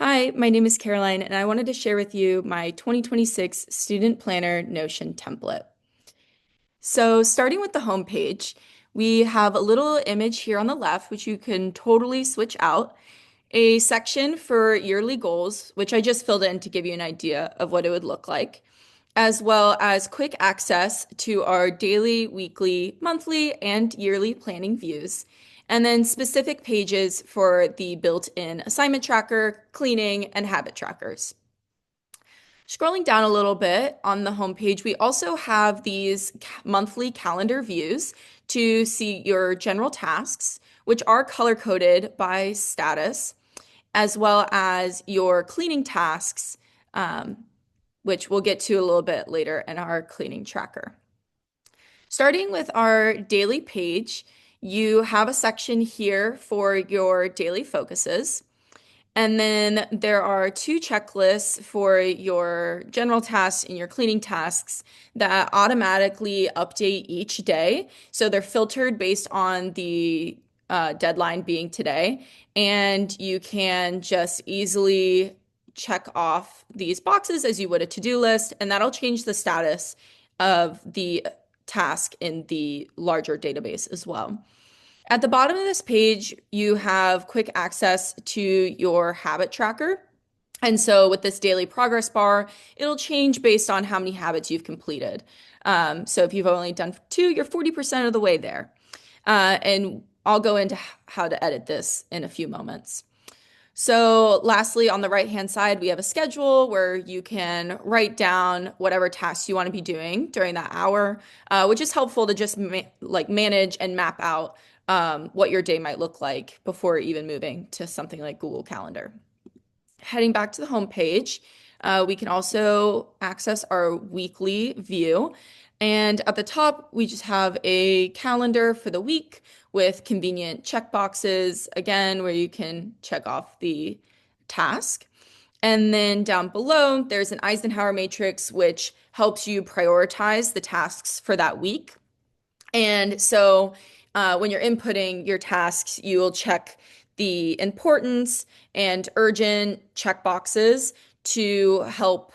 Hi, my name is Caroline, and I wanted to share with you my 2026 Student Planner Notion template. So, starting with the home page, we have a little image here on the left, which you can totally switch out, a section for yearly goals, which I just filled in to give you an idea of what it would look like, as well as quick access to our daily, weekly, monthly, and yearly planning views, and then specific pages for the built-in assignment tracker, cleaning, and habit trackers. Scrolling down a little bit on the homepage, we also have these monthly calendar views to see your general tasks, which are color-coded by status, as well as your cleaning tasks, which we'll get to a little bit later in our cleaning tracker. Starting with our daily page, you have a section here for your daily focuses. And then there are two checklists for your general tasks and your cleaning tasks that automatically update each day. So they're filtered based on the deadline being today. And you can just easily check off these boxes as you would a to-do list, and that'll change the status of the task in the larger database as well. At the bottom of this page, you have quick access to your habit tracker. And so with this daily progress bar, it'll change based on how many habits you've completed. So if you've only done two, you're 40% of the way there. And I'll go into how to edit this in a few moments. So lastly, on the right-hand side, we have a schedule where you can write down whatever tasks you want to be doing during that hour, which is helpful to just manage and map out what your day might look like before even moving to something like Google Calendar. Heading back to the home page, we can also access our weekly view. And at the top, we just have a calendar for the week with convenient checkboxes, again, where you can check off the task. And then down below, there's an Eisenhower matrix, which helps you prioritize the tasks for that week. And so when you're inputting your tasks, you will check the importance and urgent checkboxes to help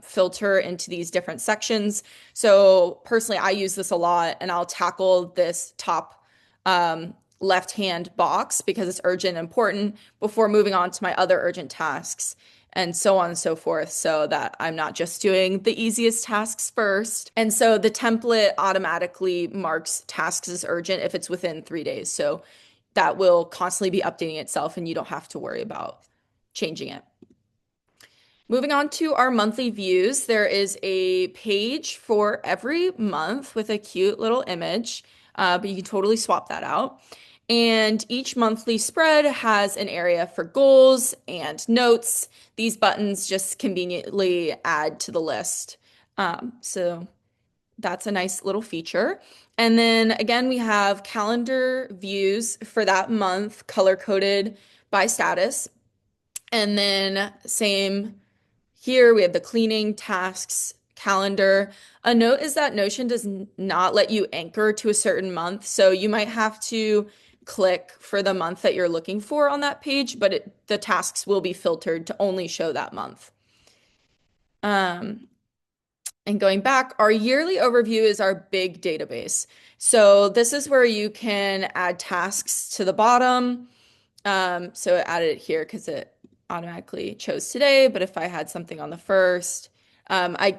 filter into these different sections. So personally, I use this a lot, and I'll tackle this top left-hand box because it's urgent and important before moving on to my other urgent tasks, and so on and so forth, so that I'm not just doing the easiest tasks first. And so the template automatically marks tasks as urgent if it's within 3 days. So that will constantly be updating itself, and you don't have to worry about changing it. Moving on to our monthly views, there is a page for every month with a cute little image, but you can totally swap that out. And each monthly spread has an area for goals and notes. These buttons just conveniently add to the list. So that's a nice little feature. And then again, we have calendar views for that month, color-coded by status. And then same here, we have the cleaning tasks calendar. A note is that Notion does not let you anchor to a certain month. So you might have to click for the month that you're looking for on that page, but the tasks will be filtered to only show that month. And going back, our yearly overview is our big database. So this is where you can add tasks to the bottom. So I added it here because it automatically chose today, but if I had something on the first,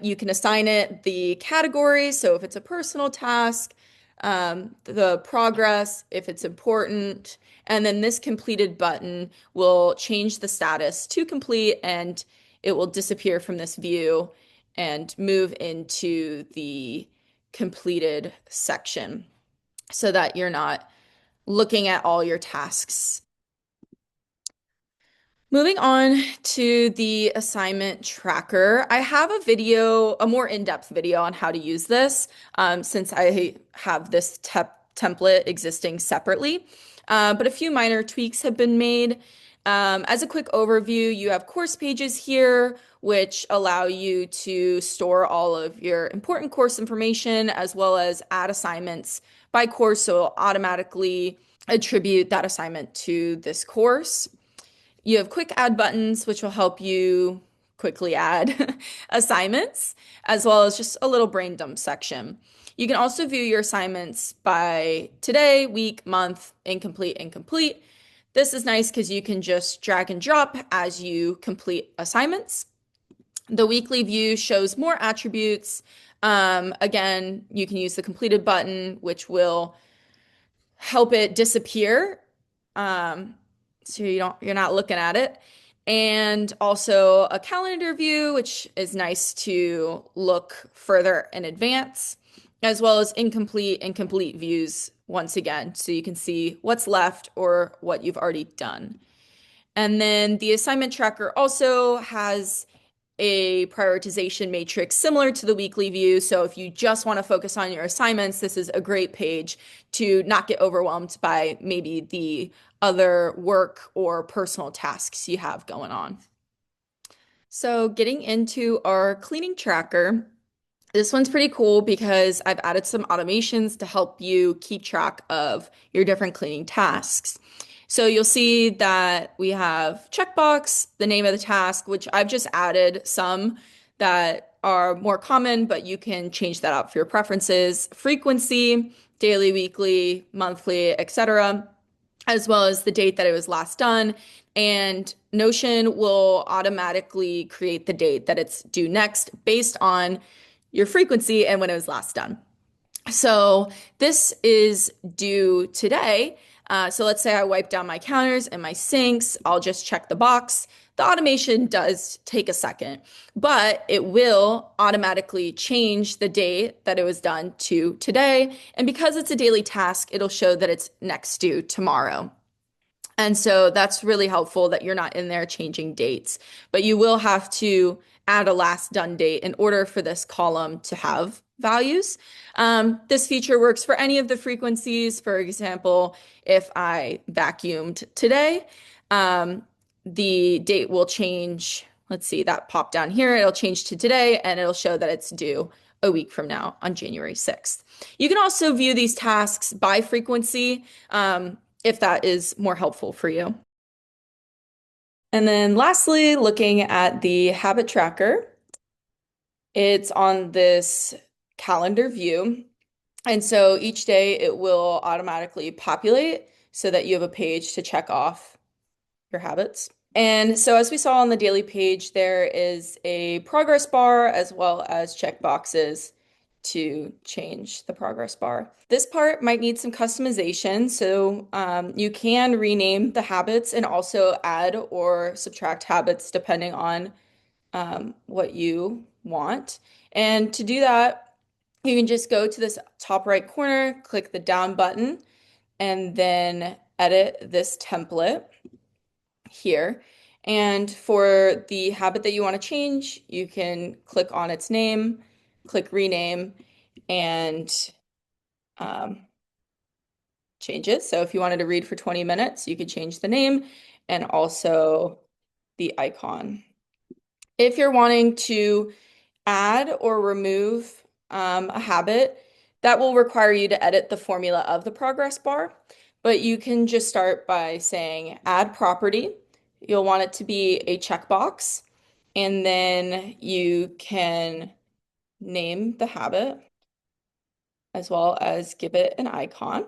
you can assign it the category. So if it's a personal task, the progress, if it's important, and then this completed button will change the status to complete, and it will disappear from this view and move into the completed section so that you're not looking at all your tasks. Moving on to the assignment tracker, I have a video, a more in-depth video on how to use this since I have this template existing separately. But a few minor tweaks have been made. As a quick overview, you have course pages here, which allow you to store all of your important course information as well as add assignments by course, so it'll automatically attribute that assignment to this course. you have quick add buttons, which will help you quickly add assignments, as well as just a little brain dump section. You can also view your assignments by today, week, month, incomplete, incomplete. This is nice because you can just drag and drop as you complete assignments. The weekly view shows more attributes. Again, you can use the completed button, which will help it disappear. Um, so you're not looking at it. And also a calendar view, which is nice to look further in advance, as well as incomplete and complete views once again, so you can see what's left or what you've already done. And then the assignment tracker also has a prioritization matrix similar to the weekly view. So if you just want to focus on your assignments, this is a great page to not get overwhelmed by maybe the other work or personal tasks you have going on. So getting into our cleaning tracker, this one's pretty cool because I've added some automations to help you keep track of your different cleaning tasks. So you'll see that we have checkbox, the name of the task, which I've just added some that are more common, but you can change that out for your preferences. Frequency, daily, weekly, monthly, etc., as well as the date that it was last done. And Notion will automatically create the date that it's due next based on your frequency and when it was last done. So this is due today. So let's say I wipe down my counters and my sinks. I'll just check the box. The automation does take a second, but it will automatically change the date that it was done to today. And because it's a daily task, it'll show that it's next due tomorrow. And so that's really helpful that you're not in there changing dates, but you will have to add a last done date in order for this column to have values. This feature works for any of the frequencies. For example, if I vacuumed today, the date will change. Let's see, that popped down here. It'll change to today and it'll show that it's due a week from now on January 6th. You can also view these tasks by frequency. If that is more helpful for you. And then lastly, looking at the habit tracker, it's on this calendar view. And so each day it will automatically populate so that you have a page to check off your habits. And so as we saw on the daily page, there is a progress bar as well as check boxes to change the progress bar. This part might need some customization, so you can rename the habits and also add or subtract habits depending on what you want. And to do that, you can just go to this top right corner, click the down button, and then edit this template here. And for the habit that you want to change, you can click on its name, click rename, and change it. So if you wanted to read for 20 minutes, you could change the name and also the icon. If you're wanting to add or remove a habit, that will require you to edit the formula of the progress bar, but you can just start by saying add property. You'll want it to be a checkbox, and then you can name the habit as well as give it an icon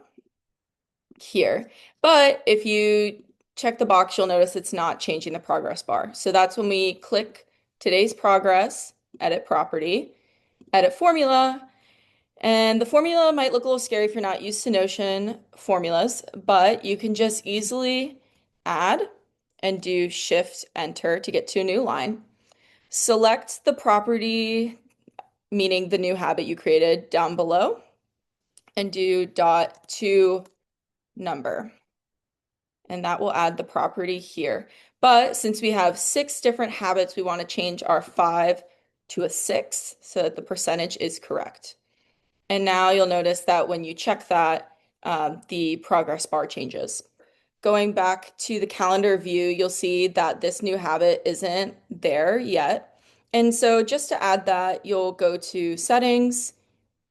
here. But if you check the box, you'll notice it's not changing the progress bar. So that's when we click today's progress, edit property, edit formula. And the formula might look a little scary if you're not used to Notion formulas, but you can just easily add and do Shift Enter to get to a new line. Select the property, meaning the new habit you created, down below, and do dot to number. And that will add the property here. But since we have 6 different habits, we want to change our 5 to a 6 so that the percentage is correct. And now you'll notice that when you check that, the progress bar changes. Going back to the calendar view, you'll see that this new habit isn't there yet. And so just to add that, you'll go to Settings,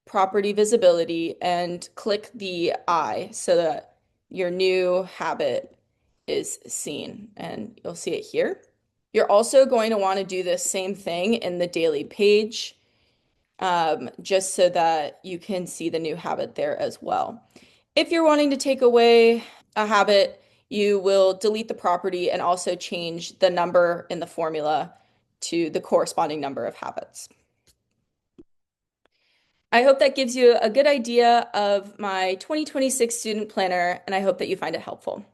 Property Visibility, and click the I so that your new habit is seen, and you'll see it here. You're also going to want to do the same thing in the daily page, just so that you can see the new habit there as well. If you're wanting to take away a habit, you will delete the property and also change the number in the formula to the corresponding number of habits. I hope that gives you a good idea of my 2026 student planner, and I hope that you find it helpful.